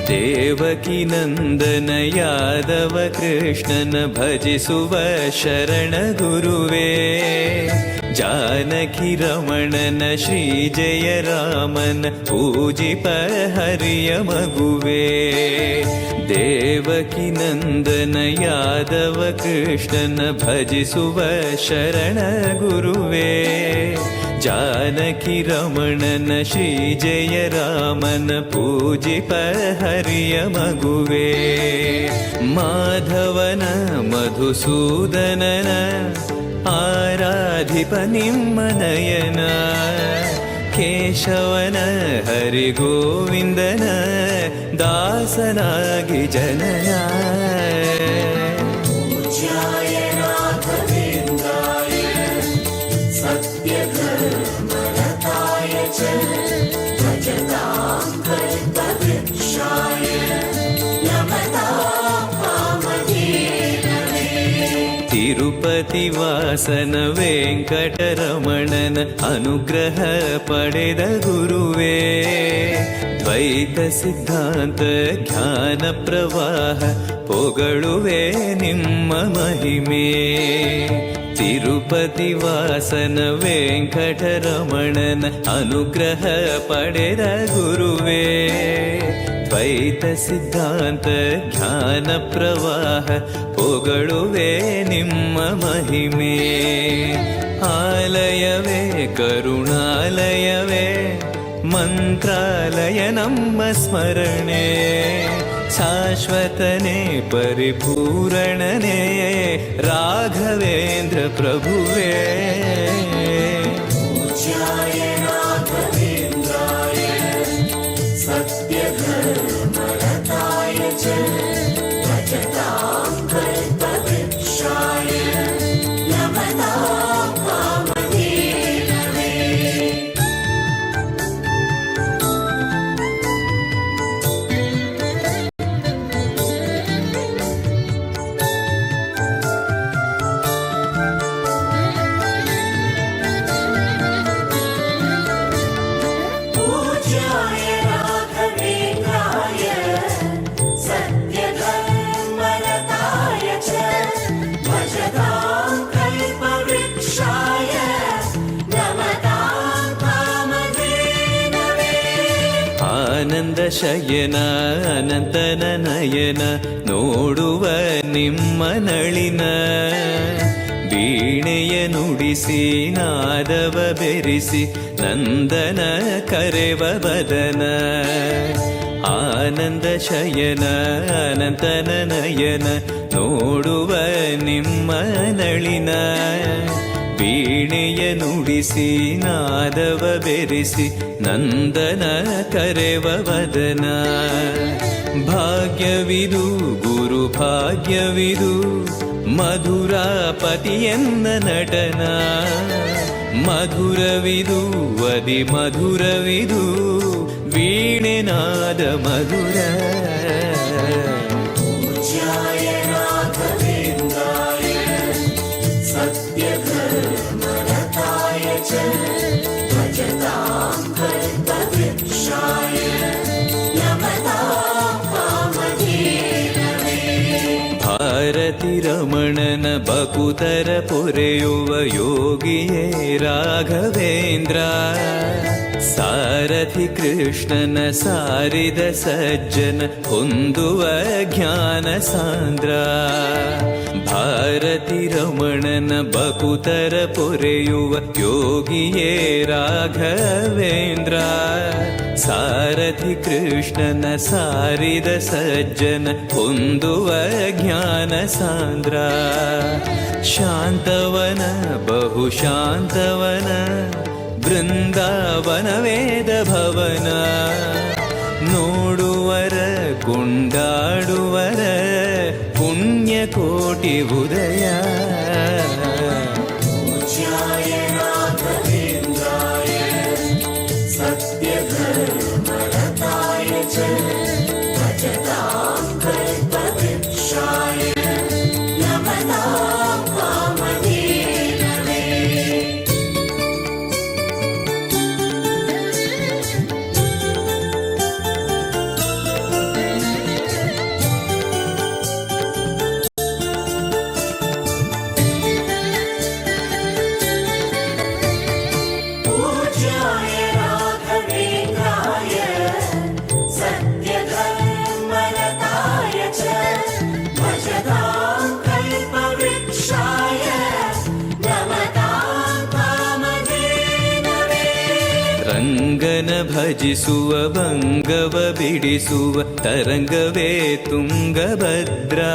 ದೇವಕಿ ನಂದನ ಯಾದವ ಕೃಷ್ಣನ ಭಜಿಸುವ ಶರಣ ಗುರುವೇ. ಜಾನಕಿ ರಮಣನ ಶ್ರೀ ಜಯ ರಾಮನ ಪೂಜಿಪ ಹರಿಯ ಮಗುವೇ. ದೇವಕಿ ನಂದನ ಯಾದವ ಕೃಷ್ಣನ ಭಜಿಸುವ ಶರಣ ಗುರುವೇ. ಜಾನಕಿ ರಮಣನ ಶ್ರೀ ಜಯ ರಾಮನ ಪೂಜಿಪ ಹರಿಯ ಮಗುವೇ. ಮಾಧವನ ಮಧುಸೂದನನ ಆರಾಧಿಪ ನಿಮ್ಮ ನಯನ. ಕೇಶವನ ಹರಿಗೋವಿಂದನ ದಾಸನಾಗಿ ಜನನ. ತಿರುಪತಿ ವಾಸನ ವೆಂಕಟರಮಣನ ಅನುಗ್ರಹ ಪಡೆದ ಗುರುವೇ. ದ್ವೈತ ಸಿದ್ಧಾಂತ ಜ್ಞಾನ ಪ್ರವಾಹ ಪೊಗಳುವೆ ನಿಮ್ಮ ಮಹಿಮೆ. ತಿರುಪತಿ ವಾಸನ ವೆಂಕಟರಮಣನ ಅನುಗ್ರಹ ಪಡೆದ ಗುರುವೇ. ದ್ವೈತ ಸಿದ್ಧಾಂತ ಜ್ಞಾನ ಪ್ರವಾಹ ಪೊಗಳುವೆ ನಿಮ್ಮ ಮಹಿಮೆ. ಆಲಯವೇ ಕರುಣಾಲಯವೇ ಮಂತ್ರಾಲಯ ನಮ್ಮ ಸ್ಮರಣೆ. ಶಾಶ್ವತನೇ ಪರಿಪೂರಣನೇ ರಾಘವೇಂದ್ರ ಪ್ರಭುವೇ. ಆನಂದ ಶಯನ ಅನಂತನ ನಯನ ನೋಡುವ ನಿಮ್ಮ ನಳಿನ. ವೀಣೆಯ ನುಡಿಸಿ ನಾದವ ಬೆರೆಸಿ ನಂದನ ಕರೆವ ಬದನ. ಆನಂದ ಶಯನ ಅನಂತನ ನಯನ ನೋಡುವ ನಿಮ್ಮ ನಳಿನ. ವೀಣೆಯ ನುಡಿಸಿ ನಾದವ ಬೆರೆಸಿ ನಂದನ ಕರೆವ ವದನ. ಭಾಗ್ಯವಿದು ಗುರು ಭಾಗ್ಯವಿದು ಮಧುರಾಪತಿಯನ್ನ ನಟನ. ಮಧುರವಿದು ವದಿ ಮಧುರವಿದು ವೀಣೆನಾದ ಮಧುರ. ಭಾರತಿ ರಮಣನ ಬಕುತರ ಪೊರೆಯುವ ಯೋಗಿಯೇ ರಾಘವೇಂದ್ರ. ಸಾರಥಿ ಕೃಷ್ಣನ ಸಾರಿದ ಸಜ್ಜನ ಹೊಂದುವ ಜ್ಞಾನ ಸಾಂದ್ರ. ಭಾರತಿ ರಮಣನ ಬಕುತರ ಪೊರೆಯುವ ಯೋಗಿಯೇ ರಾಘವೇಂದ್ರ. ಸಾರಥಿ ಕೃಷ್ಣನ ಸಾರಿದ ಸಜ್ಜನ ಹೊಂದುವ ಜ್ಞಾನ ಸಾಂದ್ರ. ಶಾಂತವನ ಬಹು ಶಾಂತವನ ಬೃಂದಾವನ ವೇದ ಭವನ. ನೋಡುವರ ಕೊಂಡಾಡುವರ ಪುಣ್ಯಕೋಟಿ ಉದಯ. ಭಜಿಸುವ ಭಂಗವ ಬಿಡಿಸುವ ತರಂಗವೇ ತುಂಗಭದ್ರಾ.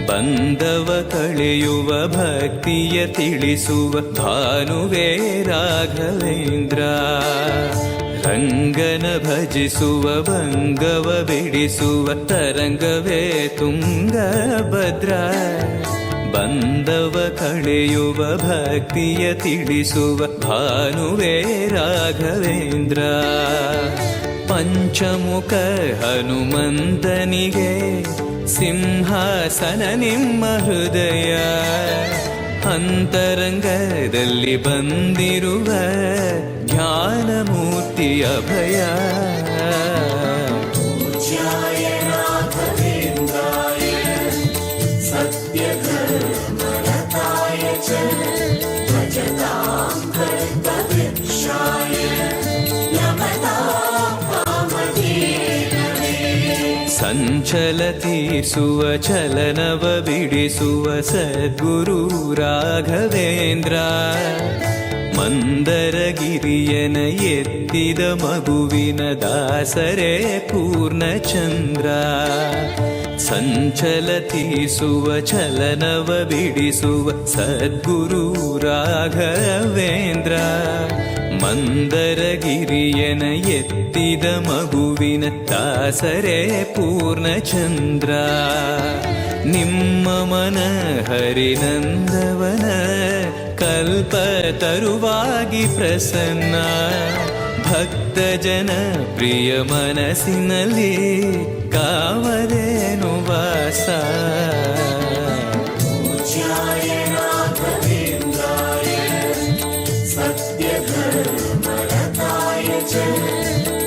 ಬಂಧವ ಕಳೆಯುವ ಭಕ್ತಿಯ ತಿಳಿಸುವ ಭಾನುವೇ ರಾಘವೇಂದ್ರ. ರಂಗನ ಭಜಿಸುವ ಭಂಗವ ಬಿಡಿಸುವ ತರಂಗವೇ ತುಂಗಭದ್ರಾ. ಬಂಧವ ಕಳೆಯುವ ಭಕ್ತಿಯ ತಿಳಿಸುವ ಭಾನುವೇ ರಾಘವೇಂದ್ರ. ಪಂಚಮುಖ ಹನುಮಂತನಿಗೆ ಸಿಂಹಾಸನ ನಿಮ್ಮ ಹೃದಯ. ಅಂತರಂಗದಲ್ಲಿ ಬಂದಿರುವ ಜ್ಞಾನಮೂರ್ತಿ ಅಭಯ. ಪೂಜ್ಯಾಯ ರಾಘವೇಂದ್ರಾಯ ಸತ್ಯಧರ್ಮರತಾಯ ಚ ಭಜತಾಂ ಕಲ್ಪವೃಕ್ಷಾಯ ನಮತಾಂ ಕಾಮಧೇನವೇ. ಸಂಚಲ ತೀರಿಸುವ ಚಲನವ ಬಿಡಿಸುವ ಸದ್ಗುರು ರಾಘವೇಂದ್ರ. ಮಂದರಗಿರಿಯನ ಎತ್ತಿದ ಮಗುವಿನ ದಾಸರೇ ಪೂರ್ಣಚಂದ್ರ. ಸಂಚಲ ತೀರಿಸುವ ಚಲನವ ಬಿಡಿಸುವ ಸದ್ಗುರು ರಾಘವೇಂದ್ರ. ಮಂದರಗಿರಿಯನ ಎತ್ತಿದ ಮಗುವಿನ ದಾಸರೇ ಪೂರ್ಣಚಂದ್ರ. ನಿಮ್ಮ ಮನ ಹರಿನಂದವನ ಕಲ್ಪ ತರುವಾಗಿ ಪ್ರಸನ್ನ. ಭಕ್ತ ಜನ ಪ್ರಿಯ ಮನಸ್ಸಿನಲ್ಲಿ ಕಾವಲೇನು ವಾಸ. ಪೂಜ್ಯಾಯ ರಾಘವೇಂದ್ರಾಯ ಸತ್ಯಧರ್ಮರತಾಯ ಚ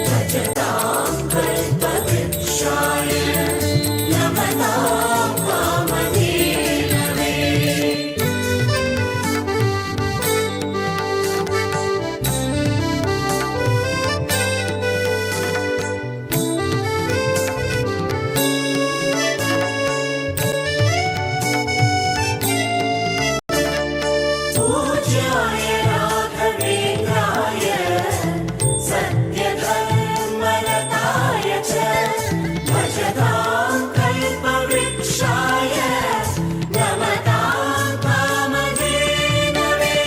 ಭಜತಾಂ ಕಲ್ಪವೃಕ್ಷಾಯ ನಮತಾಂ ಕಾಮಧೇನವೇ. ಪೂಜ್ಯಾಯ ರಾಘವೇಂದ್ರಾಯ ಸತ್ಯಧರ್ಮರತಾಯ ಚ ಭಜತಾಂ ಕಲ್ಪವೃಕ್ಷಾಯ ನಮತಾಂ ಕಾಮಧೇನವೇ.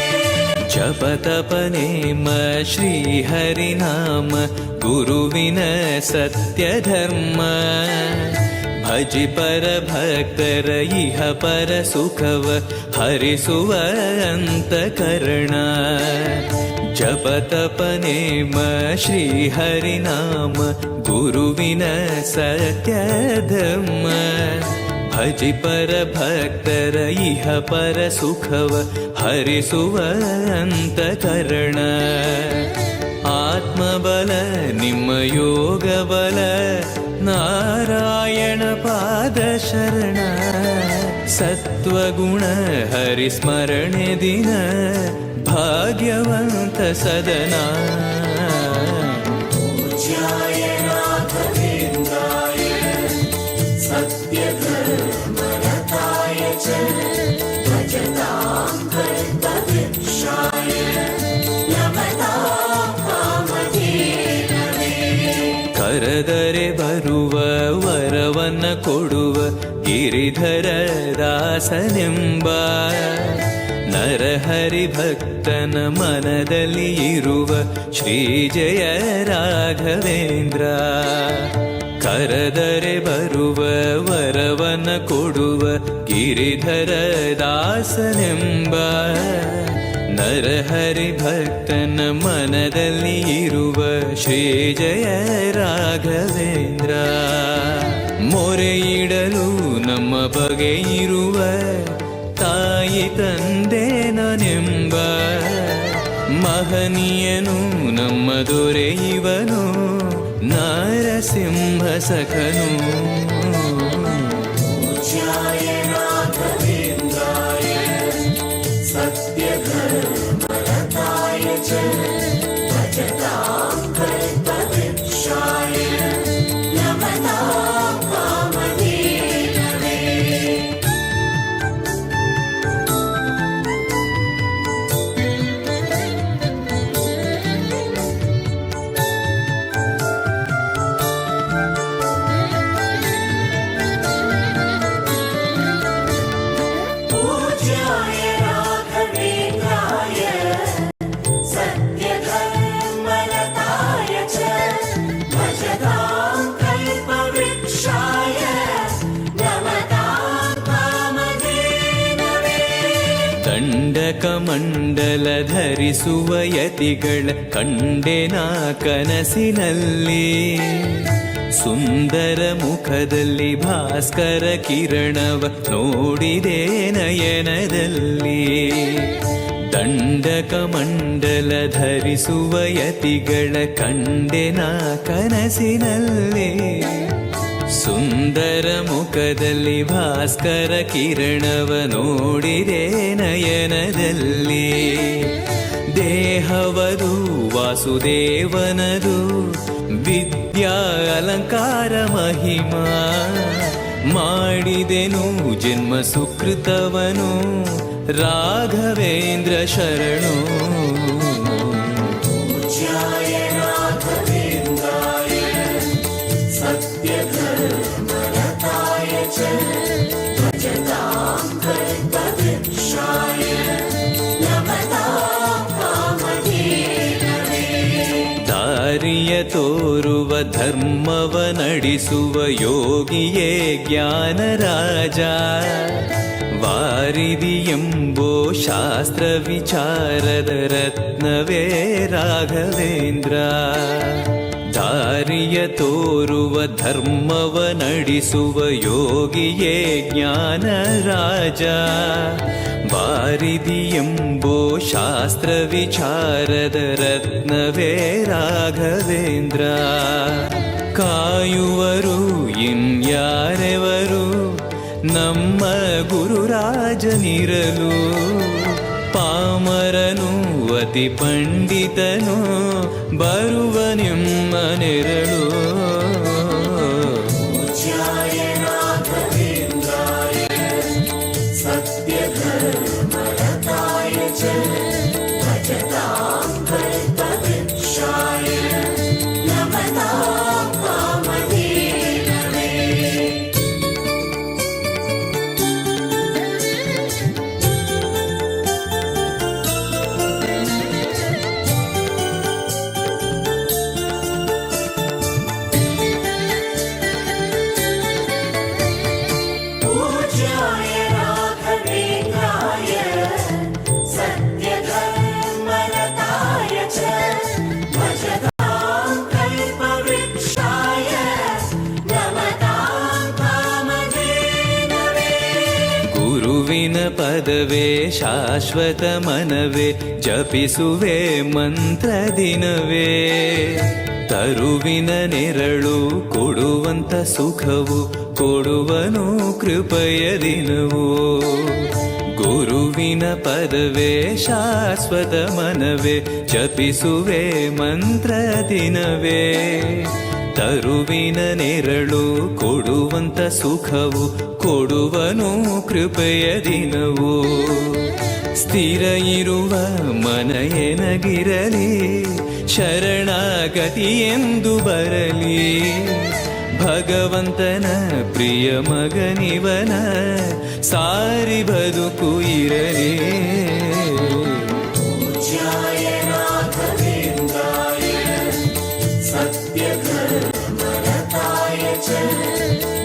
ಜಪತಪ ನೇಮ ಶ್ರೀ ಹರಿನಾಮ ಗುರುವಿನ ಸತ್ಯಧರ್ಮ. ಭಜಿ ಪರ ಭಕ್ತರ ಇಹ ಪರ ಸುಖವ ಹರಿಸುವ ಅಂತಕರಣ. ಜಪತಪ ನೇಮ ಶ್ರೀ ಹರಿನಾಮ ಗುರುವಿನ ಸತ್ಯಧರ್ಮ. ಭಜಿ ಪರ ಭಕ್ತರ ಇಹ ಪರ ಸುಖವ ಹರಿಸುವ ಅಂತಕರಣ. ಆತ್ಮಬಲ ನಿಮ್ಮ ಯೋಗ ಬಲ ನಾರಾಯಣ ಪಾದ ಶರಣ. ಸತ್ವಗುಣ ಹರಿಸ್ಮರಣೆ ದಿನ ಭಾಗ್ಯವಂತ ಸದನ. ಪೂಜ್ಯಾಯ ರಾಘವೇಂದ್ರಾಯ ಸತ್ಯಧರ್ಮರತಾಯ ಚ ಭಜತಾಂ ಕಲ್ಪವೃಕ್ಷಾಯ ನಮತಾಂ ಕಾಮಧೇನವೇ. ಕರೆದರೆ ಬರುವ ವರವನ್ನ ಕೊಡುವ ಗಿರಿಧರ ದಾಸನೆಂಬ. ನರಹರಿ ಭಕ್ತನ ಮನದಲ್ಲಿ ಇರುವ ಶ್ರೀ ಜಯ ರಾಘವೇಂದ್ರ. ಕರೆದರೆ ಬರುವ ವರವನ್ನ ಕೊಡುವ ಗಿರಿಧರ ದಾಸನೆಂಬ. ನರಹರಿ ಭಕ್ತನ ಮನದಲ್ಲಿ ಇರುವ ಶ್ರೀ ಜಯ ರಾಘವೇಂದ್ರ. ಮೊರೆಯಿಡಲು ನಮ್ಮ ಬಗೆ ಇರುವ ತಾಯಿ ತಂದೆ ನಾನೆಂಬ. ಮಹನೀಯನು ನಮ್ಮ ದೊರೆ ಇವನು ನಾರಸಿಂಹ ಸಖನು. ಪೂಜ್ಯಾಯ ರಾಘವೇಂದ್ರಾಯ ಸತ್ಯಧರ್ಮರತಾಯ ಚ ಭಜತಾಂ ಕಲ್ಪವೃಕ್ಷಾಯ ನಮತಾಂ ಕಾಮಧೇನವೇ. ಧರಿಸುವ ಯತಿಗಳ ಕಂಡೆನ ಕನಸಿನಲ್ಲಿ. ಸುಂದರ ಮುಖದಲ್ಲಿ ಭಾಸ್ಕರ ಕಿರಣವ ನೋಡಿದೆ ನಯನದಲ್ಲಿ. ದಂಡಕ ಮಂಡಲ ಧರಿಸುವ ಯತಿಗಳ ಕಂಡೆನ ಕನಸಿನಲ್ಲಿ. ಸುಂದರ ಮುಖದಲ್ಲಿ ಭಾಸ್ಕರ ಕಿರಣವ ನೋಡಿದೆ ನಯನದಲ್ಲಿ. ದೇಹವದು ವಾಸುದೇವನದು ವಿದ್ಯಾ ಅಲಂಕಾರ ಮಹಿಮಾ. ಮಾಡಿದೆನು ಜನ್ಮ ಸುಕೃತವನು ರಾಘವೇಂದ್ರ ಶರಣು. पूज्याय राघवेन्द्राय सत्यधर्मरताय च भजतां कल्पवृक्षाय नमतां कामधेनवे. ದಾರಿಯ ತೋರುವ ಧರ್ಮವ ನಡೆಸುವ ಯೋಗಿಯೇ ಜ್ಞಾನರಾಜ. ವಾರಿದಿ ಎಂಬೋ ಶಾಸ್ತ್ರ ವಿಚಾರದ ರತ್ನವೇ ರಾಘವೇಂದ್ರ. ದಾರಿಯ ತೋರುವ ಧರ್ಮವ ನಡೆಸುವ ಯೋಗಿಯೇ ಜ್ಞಾನರಾಜ. ವಾರಿದಿ ಎಂಬೋ ಶಾಸ್ತ್ರ ವಿಚಾರದ ರತ್ನವೇ ರಾಘವೇಂದ್ರ. ಕಾಯುವರು ಇನ್ಯಾರೆವರು ನಮ್ಮ ಗುರುರಾಜನಿರಲು. ಪಾಮರನು ಅತಿ ಪಂಡಿತನು ಬರುವ ನಿಮ್ಮ ನೆರಳು. पूज्याय राघवेन्द्राय सत्यधर्मरताय च भजतां कल्पवृक्षाय नमतां कामधेनवे. पूज्याय राघवेन्द्राय सत्यधर्मरताय च भजतां कल्पवृक्षाय नमतां कामधेनवे. ಗುರುವಿನ ಪದವೇ ಶಾಶ್ವತ ಮನವೇ ಜಪಿಸುವೆ ಮಂತ್ರ ದಿನವೇ. ತರುವಿನ ನೆರಳು ಕೊಡುವಂತ ಸುಖವು ಕೊಡುವನು ಕೃಪೆಯ ದಿನವು. ಗುರುವಿನ ಪದವೇ ಶಾಶ್ವತ ಮನವೇ ಜಪಿಸುವೆ ಮಂತ್ರ ದಿನವೇ. ತರುವಿನ ನೆರಳು ಕೊಡುವಂತ ಸುಖವು ಕೊಡುವನು ಕೃಪೆಯ ದಿನವು. ಸ್ಥಿರ ಇರುವ ಮನ ಎನಗಿರಲಿ ಶರಣಾಗತಿ ಎಂದು ಬರಲಿ. ಭಗವಂತನ ಪ್ರಿಯ ಮಗನಿವನ ಸಾರಿ ಬದುಕು ಇರಲಿ. पूज्याय राघवेन्द्राय सत्यधर्मरताय च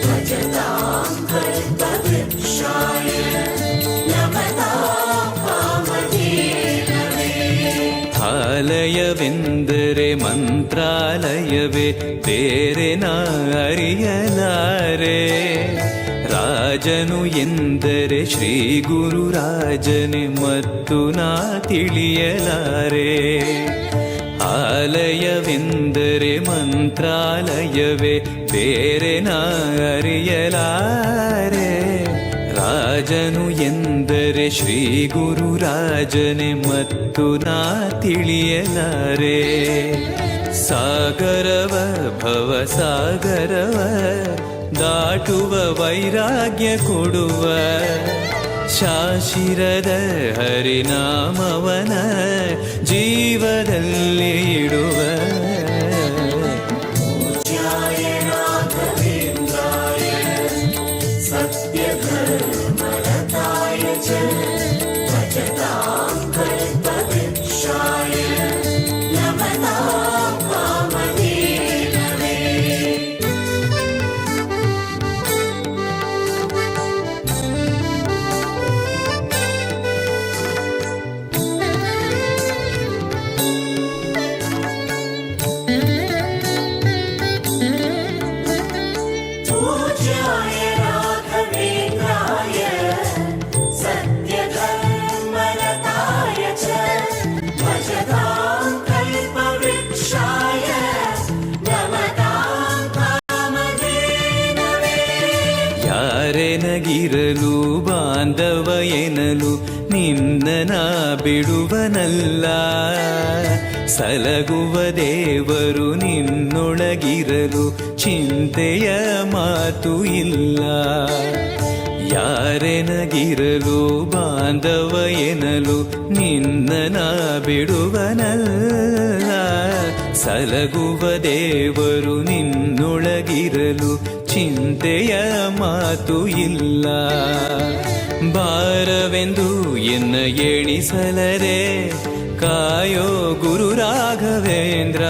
भजतां कल्पवृक्षाय नमतां कामधेनवे. ಆಲಯವೆಂದರೆ ಮಂತ್ರಾಲಯವೇ ಬೇರೆ ನಾ ಅರಿಯಲಾರೆ. ರಾಜನು ಎಂದರೆ ಶ್ರೀ ಗುರುರಾಜನೇ ಮತ್ತು ನಾ ತಿಳಿಯಲಾರೆ. ಆಲಯವೆಂದರೆ ಮಂತ್ರಾಲಯವೇ ಬೇರೆ ನಾ ಅರಿಯಲಾರೆ. ರಾಜನು ಎಂದರೆ ಶ್ರೀ ಗುರುರಾಜನೇ ಮತ್ತು ನಾ ತಿಳಿಯಲಾರೆ. ಸಾಗರವ ಭವ ಸಾಗರವ ದಾಟುವ ವೈರಾಗ್ಯ ಕೊಡುವ ಶಾಶಿರದ ಹರಿನಾಮವನ ಜೀವದಲ್ಲಿ ಇಡುವ. पूज्याय राघवेन्द्राय सत्यधर्मरताय च भजतां कल्पवृक्षाय नमतां कामधेनवे. ಯಾರೆನಗಿರಲು ಬಾಂಧವ ಎನಲು ನಿನ್ನ ಬಿಡುವನಲ್ಲ. ಸಲಗುವ ದೇವರು ನಿನ್ನೊಳಗಿರಲು ಚಿಂತೆಯ ಮಾತು ಇಲ್ಲ. ಯಾರೆನಗಿರಲು ಬಾಂಧವ ಎನಲು ನಿನ್ನ ಬಿಡುವನಲ್ಲ. ಸಲಗುವ ದೇವರು ನಿನ್ನೊಳಗಿರಲು ಚಿಂತೆಯ ಮಾತು ಇಲ್ಲ. ಭಾರವೆಂದು ಎನ್ನ ಎಣಿಸಲರೆ ಕಾಯೋ ಗುರು ರಾಘವೇಂದ್ರ.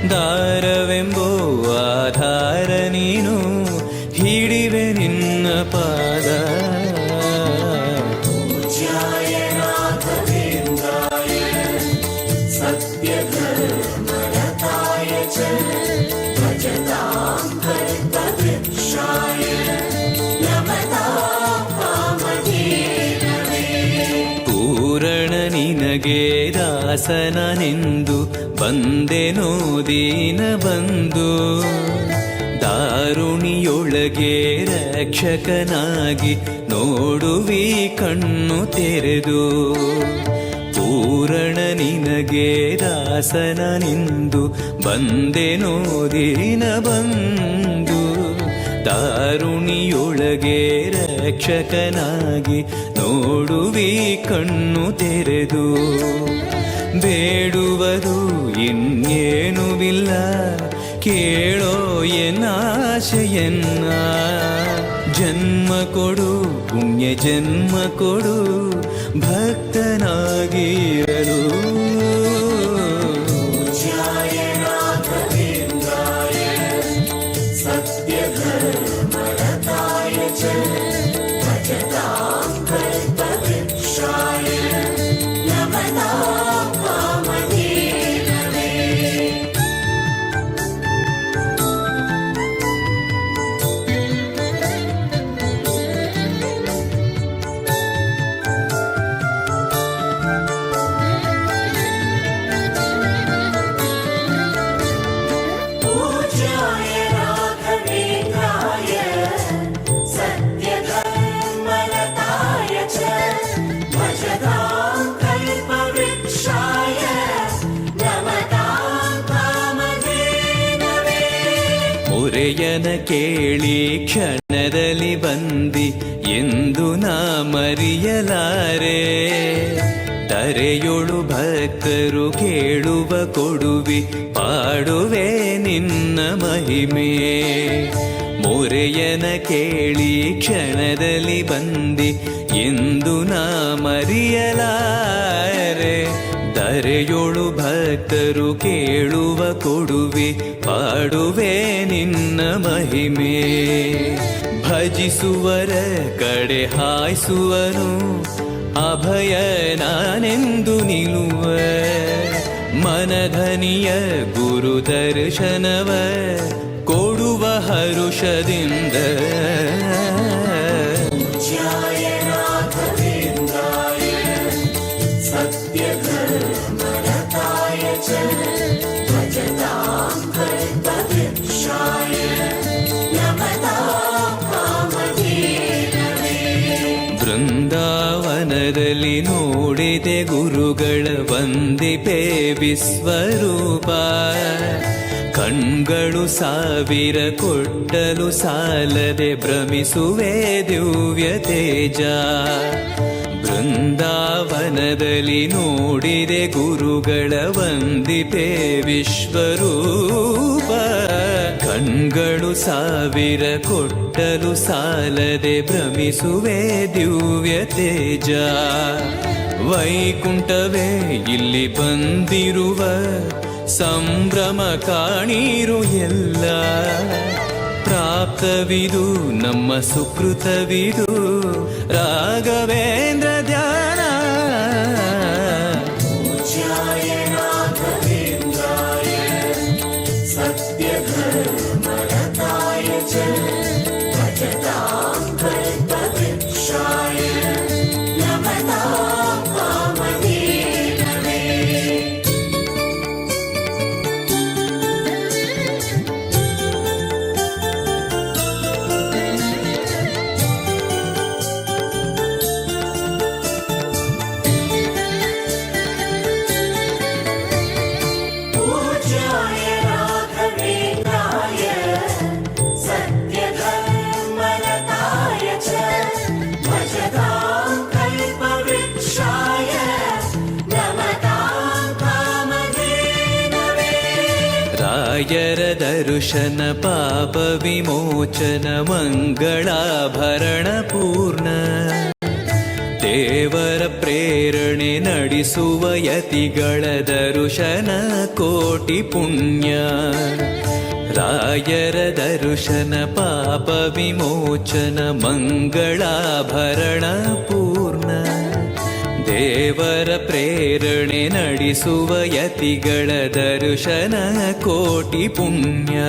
ದಾರವೆಂಬೋ ಆಧಾರ ನೀನು ಹಿಡಿವೆ ನಿನ್ನ ಪಾದ. पूज्याय राघवेन्द्राय सत्यधर्मरताय च भजतां कल्पवृक्षाय नमतां कामधेनवे. ಪೂರಣ ನಿನಗೆ ದಾಸನನೆಂದು ಬಂದೆನೋ ದೀನ ಬಂದು. ದಾರುಣಿಯೊಳಗೆ ರಕ್ಷಕನಾಗಿ ನೋಡುವಿ ಕಣ್ಣು ತೆರೆದು. ಪೂರಣ ನಿನಗೆ ದಾಸನನೆಂದು ಬಂದೆನೋ ದೀನ ಬಂದು. ದಾರುಣಿಯೊಳಗೆ ರಕ್ಷಕನಾಗಿ ನೋಡುವಿ ಕಣ್ಣು ತೆರೆದು. ಬೇಡುವುದು ಇನ್ನೇನುವಿಲ್ಲ ಕೇಳೋ ಎನ್ನಾಶೆಯನ್ನ. ಜನ್ಮ ಕೊಡು ಪುಣ್ಯ ಜನ್ಮ ಕೊಡು ಭಕ್ತನಾಗಿರಲು. पूज्याय राघवेन्द्राय सत्यधर्मरताय च भजतां कल्पवृक्षाय नमतां कामधेनवे. पूज्याय राघवेन्द्राय सत्यधर्मरताय च भजतां कल्पवृक्षाय नमतां कामधेनवे. ಮೊರೆಯನ ಕೇಳಿ ಕ್ಷಣದಲ್ಲಿ ಬಂದಿ ಎಂದು ನಾ ಮರೆಯಲಾರೆ. ತರೆಯೊಳು ಭಕ್ತರು ಕೇಳುವ ಕೊಡುವಿ ಪಾಡುವೆ ನಿನ್ನ ಮಹಿಮೆ. ಮೊರೆಯನ ಕೇಳಿ ಕ್ಷಣದಲ್ಲಿ ಬಂದಿ ಎಂದು ನಾ ಮರೆಯಲಾರೆ. ಧರೆಯೊಳು ಭಕ್ತರು ಕೇಳುವ ಕೊಡುವೆ ಪಾಡುವೆ ನಿನ್ನ ಮಹಿಮೆ. ಭಜಿಸುವರ ಕಡೆ ಹಾಯಿಸುವನು ಅಭಯ ನಾನೆಂದು ನಿಲ್ಲುವ. ಮನಧನಿಯ ಗುರು ದರ್ಶನವ ಕೊಡುವ ಹರುಷದಿಂದ. पूज्याय राघवेन्द्राय सत्यधर्मरताय च भजतां कल्पवृक्षाय नमतां कामधेनवे. ಬೃಂದಾವನದಲ್ಲಿ ನೋಡಿದೆ ಗುರುಗಳ ವಂದಿಪೆ ವಿಶ್ವರೂಪ. ಕಣ್ಗಳು ಸಾವಿರ ಕೊಟ್ಟಲು ಸಾಲದೆ ಭ್ರಮಿಸುವೆ ದಿವ್ಯ ತೇಜ. ಬೃಂದಾವನದಲ್ಲಿ ನೋಡಿದೆ ಗುರುಗಳ ವಂದಿಪೆ ವಿಶ್ವರೂಪ. ಕಣ್ಗಳು ಸಾವಿರ ಕೊಟ್ಟಲು ಸಾಲದೆ ಭ್ರಮಿಸುವೆ ದಿವ್ಯ ತೇಜ. ವೈಕುಂಠವೇ ಇಲ್ಲಿ ಬಂದಿರುವ ಸಂಭ್ರಮ ಕಾಣಿರು ಎಲ್ಲ. ಪ್ರಾಪ್ತವಿದು ನಮ್ಮ ಸುಕೃತವಿದು ರಾಘವೇಂದ್ರ ಧ್ಯಾನ. पूज्याय राघवेन्द्राय सत्यधर्मरताय च भजतां कल्पवृक्षाय नमतां कामधेनवे. ರಾಯರ ದರ್ಶನ ಪಾಪ ವಿಮೋಚನ ಮಂಗಳಾಭರಣ ಪೂರ್ಣ ದೇವರ ಪ್ರೇರಣೆ ನಡೆಸುವ ಯತಿಗಳ ದರ್ಶನ ಕೋಟಿ ಪುಣ್ಯ ರಾಯರ ದರ್ಶನ ಪಾಪ ವಿಮೋಚನ ಮಂಗಳಾಭರಣ ಪೂರ್ಣ ದೇವರ ಪ್ರೇರಣೆ ನಡೆಸುವ ಯತಿಗಳ ದರ್ಶನ ಕೋಟಿ ಪುಣ್ಯ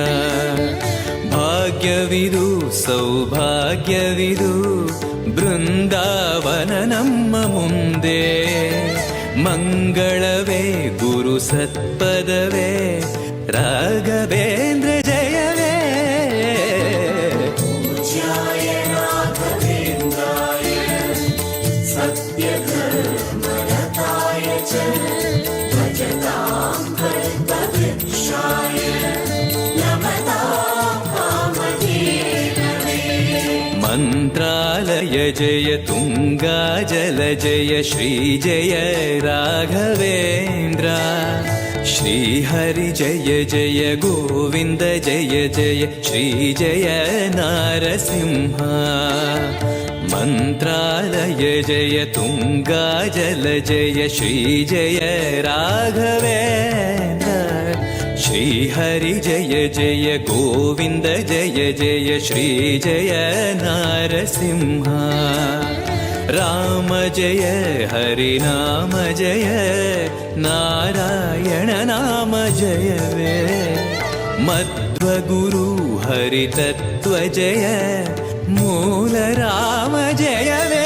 ಭಾಗ್ಯವಿದು ಸೌಭಾಗ್ಯವಿದು ಬೃಂದಾವನ ನಮ್ಮ ಮುಂದೆ ಮಂಗಳವೇ ಗುರು ಸತ್ಪದವೇ ರಾಘವೇಂದ್ರ ಜಯವೇ पूज्याय राघवेन्द्राय सत्यधर्मरताय च भजतां कल्पवृक्षाय नमतां कामधेनवे ಮಂತ್ರಾಲಯ ಜಯ ತುಂಗಾ ಜಲ ಜಯ ಶ್ರೀ ಜಯ ರಾಘವೇಂದ್ರ ಶ್ರೀ ಹರಿ ಜಯ ಜಯ ಗೋವಿಂದ ಜಯ ಜಯ ಶ್ರೀ ಜಯ ನಾರಸಿಂಹ ಮಂತ್ರಾಲಯ ಜಯ ತುಂಗಾ ಜಲ ಜಯ ಶ್ರೀ ಜಯ ರಾಘವೇಂದ್ರ ಶ್ರೀ ಹರಿ ಜಯ ಜಯ ಗೋವಿಂದ ಜಯ ಜಯ ಶ್ರೀ ಜಯ ನಾರಸಿಂಹ ರಾಮ ಜಯ ಹರಿ ನಾಮ ಜಯ ನಾರಾಯಣ ನಾಮ ಜಯವೇ ಮಧ್ವ ಗುರು ಹರಿ ತತ್ವ ಜಯ ಮೂಲ ರಾಮ ಜಯವೇ